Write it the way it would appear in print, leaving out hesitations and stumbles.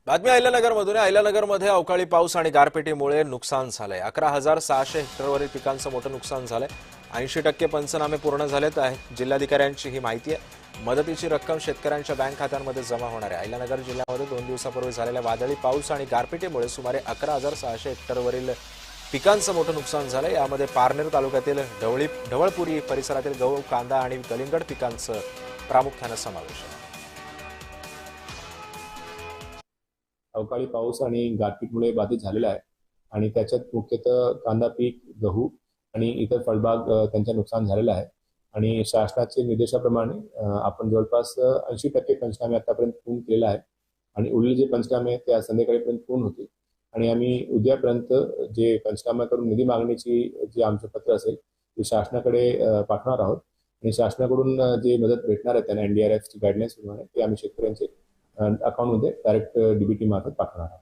बातमी अहिल्यानगरमधून आहे। अहिल्यानगरमध्ये अवकाळी पाऊस आणि गारपिटीमुळे नुकसान झालंय। 11,600 हेक्टरवरील पिकांचं मोठं नुकसान झालंय। 80% पंचनामे पूर्ण झालेत आहेत। जिल्हाधिकाऱ्यांची ही माहिती आहे। मदतीची रक्कम शेतकऱ्यांच्या बँक खात्यांमध्ये जमा होणार आहे। अहिल्यानगर जिल्ह्यामध्ये 2 दिवसापूर्वी झालेल्या वादळी पाऊस आणि गारपिटीमुळे सुमारे 11,600 हेक्टरवरील पिकांचं मोठं नुकसान झालंय। यामध्ये पारनेर तालुक्यातील ढवळपुरी परिसरातील गहू, कांदा आणि कलिंगड पिकांचं प्रामुख्याने समावेश आहे। अवकाळी पाऊस आणि गारपीटमुळे बाधित झालेला आहे आणि त्याच्यात मुख्यतः कांदा पीक, गहू आणि इतर फळबाग त्यांचे नुकसान झालेलं आहे। आणि शासनाचे निर्देशाप्रमाणे आपण जवळपास 80% पंचनामे आतापर्यंत पूर्ण केलेला आहे आणि उरलेले जे पंचनामे आहेत ते आज संध्याकाळपर्यंत पूर्ण होतील आणि आम्ही उद्यापर्यंत जे पंचनामा करून निधी मागणीची जे आमचं पत्र असेल ते शासनाकडे पाठवणार आहोत आणि शासनाकडून जे मदत भेटणार आहे त्यांना NDRFची गाईडलाईन्स प्रमाणे ते आम्ही शेतकऱ्यांचे अकाउंटमध्ये डायरेक्ट DBT मार्फत पाठवणार आहोत।